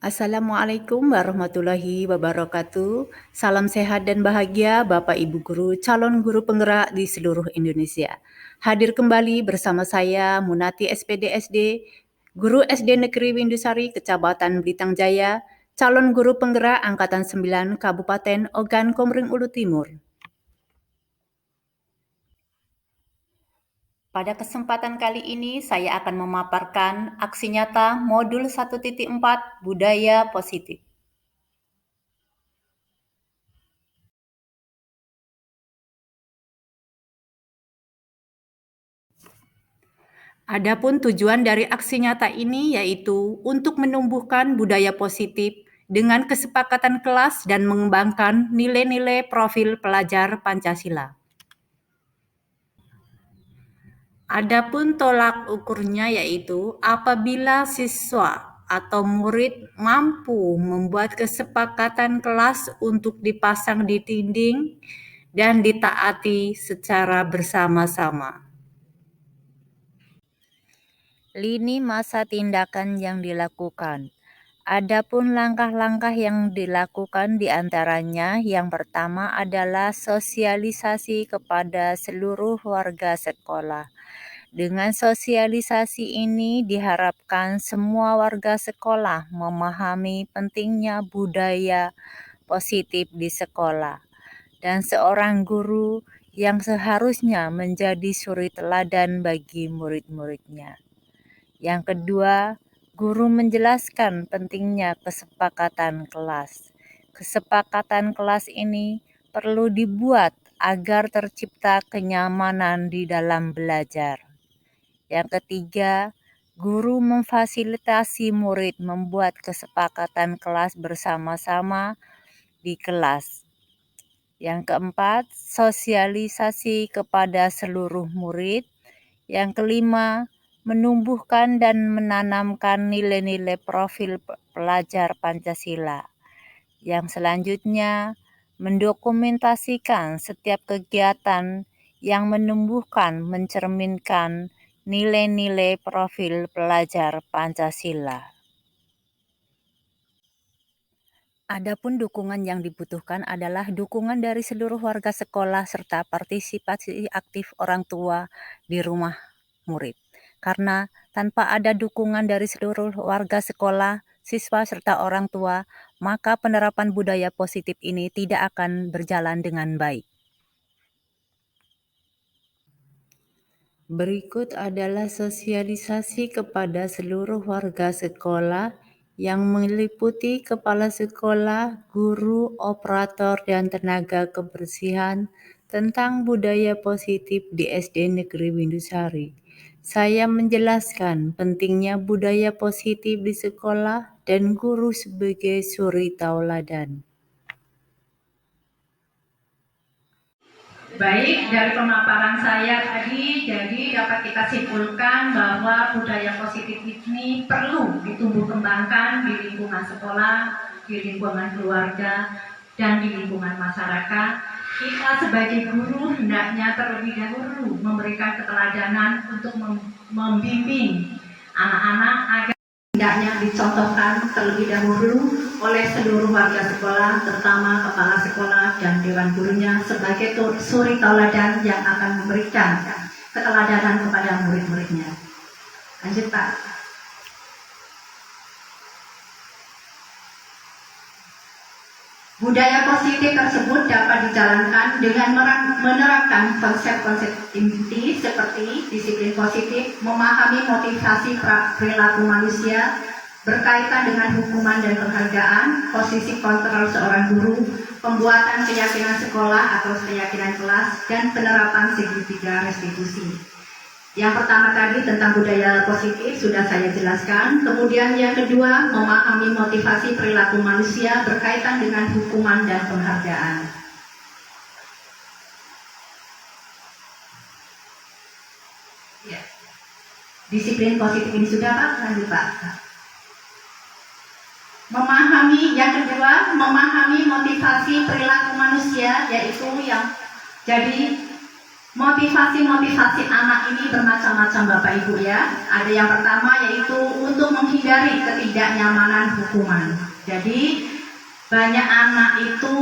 Assalamualaikum warahmatullahi wabarakatuh. Salam sehat dan bahagia Bapak Ibu guru, calon guru penggerak di seluruh Indonesia. Hadir kembali bersama saya Munati SPD SD, Guru SD Negeri Windusari, Kecamatan Blitang Jaya, calon guru penggerak Angkatan 9 Kabupaten Ogan Komering Ulu Timur. Pada kesempatan kali ini saya akan memaparkan aksi nyata modul 1.4 Budaya Positif. Adapun tujuan dari aksi nyata ini yaitu untuk menumbuhkan budaya positif dengan kesepakatan kelas dan mengembangkan nilai-nilai profil pelajar Pancasila. Adapun tolak ukurnya yaitu apabila siswa atau murid mampu membuat kesepakatan kelas untuk dipasang di dinding dan ditaati secara bersama-sama. Lini masa tindakan yang dilakukan. Adapun langkah-langkah yang dilakukan diantaranya yang pertama adalah sosialisasi kepada seluruh warga sekolah. Dengan sosialisasi ini diharapkan semua warga sekolah memahami pentingnya budaya positif di sekolah dan seorang guru yang seharusnya menjadi suri teladan bagi murid-muridnya. Yang kedua, guru menjelaskan pentingnya kesepakatan kelas. Kesepakatan kelas ini perlu dibuat agar tercipta kenyamanan di dalam belajar. Yang ketiga, guru memfasilitasi murid membuat kesepakatan kelas bersama-sama di kelas. Yang keempat, sosialisasi kepada seluruh murid. Yang kelima, menumbuhkan dan menanamkan nilai-nilai profil pelajar Pancasila. Yang selanjutnya, mendokumentasikan setiap kegiatan yang menumbuhkan, mencerminkan nilai-nilai profil pelajar Pancasila. Adapun dukungan yang dibutuhkan adalah dukungan dari seluruh warga sekolah serta partisipasi aktif orang tua di rumah murid. Karena tanpa ada dukungan dari seluruh warga sekolah, siswa serta orang tua, maka penerapan budaya positif ini tidak akan berjalan dengan baik. Berikut adalah sosialisasi kepada seluruh warga sekolah yang meliputi kepala sekolah, guru, operator, dan tenaga kebersihan tentang budaya positif di SD Negeri Windusari. Saya menjelaskan pentingnya budaya positif di sekolah dan guru sebagai suri tauladan. Baik, dari pemaparan saya tadi, jadi dapat kita simpulkan bahwa budaya positif ini perlu ditumbuh kembangkan di lingkungan sekolah, di lingkungan keluarga, dan di lingkungan masyarakat. Kita sebagai guru hendaknya terlebih dahulu memberikan keteladanan untuk membimbing anak-anak agar hendaknya dicontohkan terlebih dahulu oleh seluruh warga sekolah, terutama kepala sekolah dan dewan gurunya sebagai suri tauladan yang akan memberikan keteladanan kepada murid-muridnya. Lanjut Pak. Budaya positif tersebut dapat dijalankan dengan menerapkan konsep-konsep inti seperti disiplin positif, memahami motivasi perilaku manusia, berkaitan dengan hukuman dan penghargaan, posisi kontrol seorang guru, pembuatan keyakinan sekolah atau keyakinan kelas, dan penerapan segitiga restitusi. Yang pertama tadi tentang budaya positif sudah saya jelaskan. Kemudian yang kedua, memahami motivasi perilaku manusia berkaitan dengan hukuman dan penghargaan. Ya. Disiplin positif ini sudah Pak? Lanjut Pak. Memahami yang kedua, memahami motivasi perilaku manusia, yaitu yang jadi motivasi anak ini bermacam-macam Bapak Ibu ya. Ada yang pertama yaitu untuk menghindari menghindari ketidaknyamanan hukuman. Jadi banyak anak itu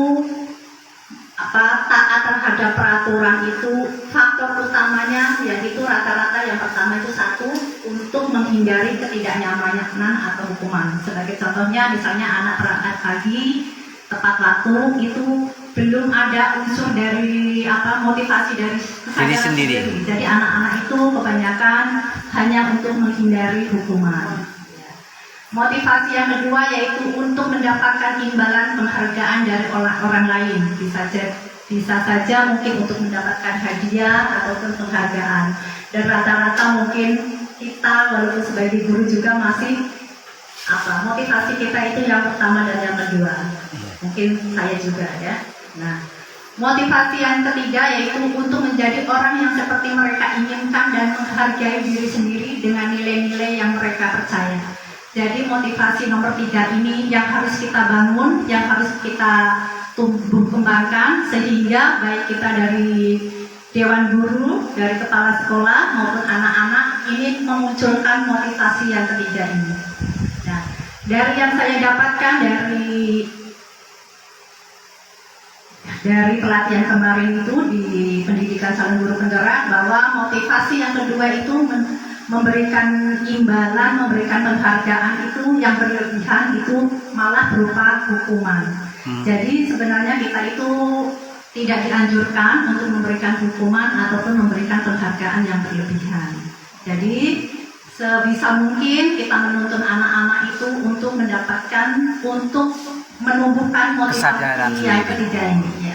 taat terhadap peraturan itu faktor utamanya yaitu rata-rata yang pertama itu satu untuk menghindari ketidaknyamanan atau hukuman. Sebagai contohnya misalnya anak berangkat pagi tepat waktu itu belum ada unsur dari motivasi dari kesadaran sendiri. Jadi anak-anak itu kebanyakan hanya untuk menghindari hukuman. Motivasi yang kedua yaitu untuk mendapatkan imbalan penghargaan dari orang lain. Bisa saja mungkin untuk mendapatkan hadiah ataupun penghargaan. Dan rata-rata mungkin kita walaupun sebagai guru juga masih motivasi kita itu yang pertama dan yang kedua. Mungkin saya juga ya. Nah, motivasi yang ketiga yaitu untuk menjadi orang yang seperti mereka inginkan dan menghargai diri sendiri dengan nilai-nilai yang mereka percaya. Jadi motivasi nomor 3 ini yang harus kita bangun, yang harus kita tumbuh kembangkan sehingga baik kita dari dewan guru, dari kepala sekolah maupun anak-anak ini memunculkan motivasi yang ketiga ini. Nah, dari yang saya dapatkan dari pelatihan kemarin itu di pendidikan calon guru penggerak bahwa motivasi yang kedua itu memberikan imbalan, memberikan penghargaan itu yang berlebihan itu malah berupa hukuman. Jadi sebenarnya kita itu tidak dianjurkan untuk memberikan hukuman ataupun memberikan penghargaan yang berlebihan. Jadi sebisa mungkin kita menuntun anak-anak itu untuk menumbuhkan motivasi yang ketiga ini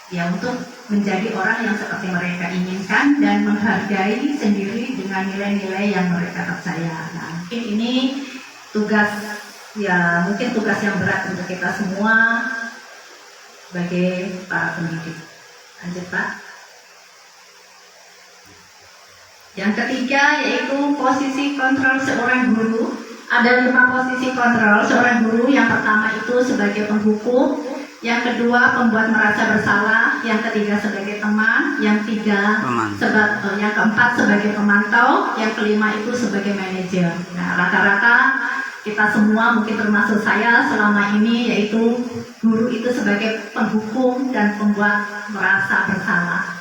ya untuk menjadi orang yang seperti mereka inginkan dan menghargai sendiri dengan nilai-nilai yang mereka percaya. Nah, mungkin ini mungkin tugas yang berat untuk kita semua sebagai para pendidik. Lanjut Pak. Yang ketiga yaitu posisi kontrol seorang guru. Ada 5 posisi kontrol seorang guru. Yang pertama itu sebagai penghukum, yang kedua pembuat merasa bersalah, yang ketiga sebagai teman, yang keempat sebagai pemantau, yang kelima itu sebagai manajer. Nah, rata-rata kita semua mungkin termasuk saya selama ini yaitu guru itu sebagai penghukum dan pembuat merasa bersalah.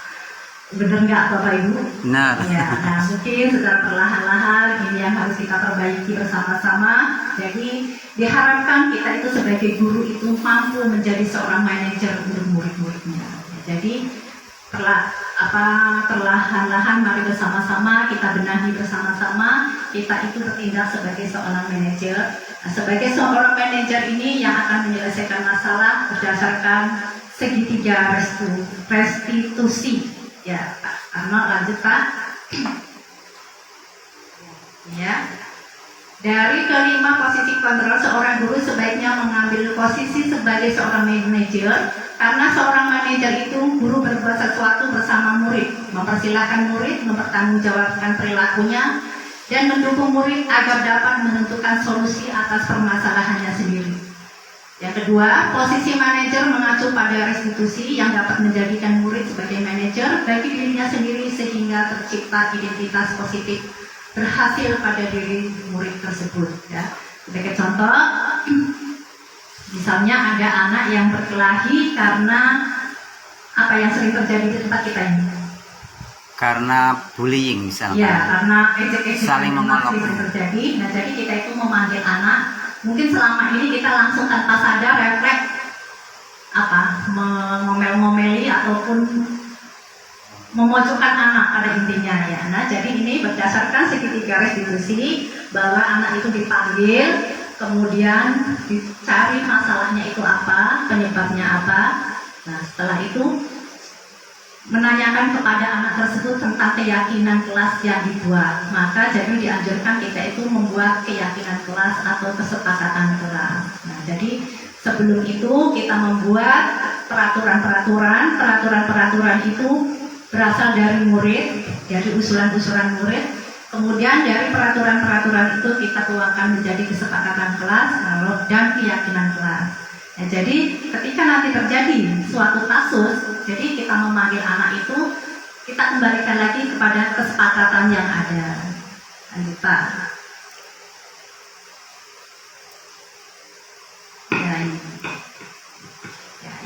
Benar nggak Bapak Ibu? Benar. Ya, nah mungkin secara perlahan-lahan ini yang harus kita perbaiki bersama-sama. Jadi diharapkan kita itu sebagai guru itu mampu menjadi seorang manajer untuk murid-muridnya. Jadi perlahan-lahan mari bersama-sama kita benahi bersama-sama, kita itu bertindak sebagai seorang manajer. Nah, sebagai seorang manajer ini yang akan menyelesaikan masalah berdasarkan segitiga restitusi. Ya, Pak Arno lanjut Pak. Ya. Dari kelima posisi kontrol, seorang guru sebaiknya mengambil posisi sebagai seorang manajer, karena seorang manajer itu guru berbuat sesuatu bersama murid, mempersilahkan murid mempertanggungjawabkan perilakunya dan mendukung murid agar dapat menentukan solusi atas permasalahannya sendiri. Yang kedua, posisi manajer mengacu pada restitusi yang dapat menjadikan murid sebagai manajer bagi dirinya sendiri sehingga tercipta identitas positif berhasil pada diri murid tersebut. Ya. Sebagai contoh, misalnya ada anak yang berkelahi karena apa yang sering terjadi di tempat kita ini? Karena bullying misalnya. Ya, karena ejek-ejekan saling mengolok terjadi. Nah, jadi kita itu memanggil anak. Mungkin selama ini kita langsung tanpa sadar refleks mengomel-ngomeli ataupun memojokkan anak pada intinya ya. Nah, jadi ini berdasarkan segitiga restitusi bahwa anak itu dipanggil, kemudian dicari masalahnya itu apa, penyebabnya apa. Nah, setelah itu menanyakan kepada anak tersebut tentang keyakinan kelas yang dibuat. Maka jadi dianjurkan kita itu membuat keyakinan kelas atau kesepakatan kelas. Nah, jadi sebelum itu kita membuat peraturan itu berasal dari murid, dari usulan-usulan murid. Kemudian dari peraturan-peraturan itu kita tuangkan menjadi kesepakatan kelas dan keyakinan kelas. Nah, jadi ketika nanti terjadi suatu kasus, jadi kita memanggil anak itu, kita kembalikan lagi kepada kesepakatan yang ada. Lanjut Pak.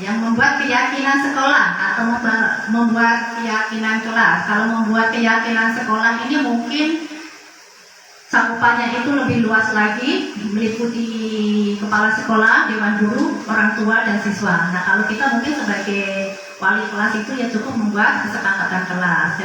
yang membuat keyakinan sekolah atau membuat keyakinan kelas. Kalau membuat keyakinan sekolah ini mungkin cakupannya itu lebih luas lagi, meliputi kepala sekolah, dewan guru, orang tua, dan siswa. Nah, kalau kita mungkin sebagai wali kelas itu ya cukup membuat kesepakatan kelas.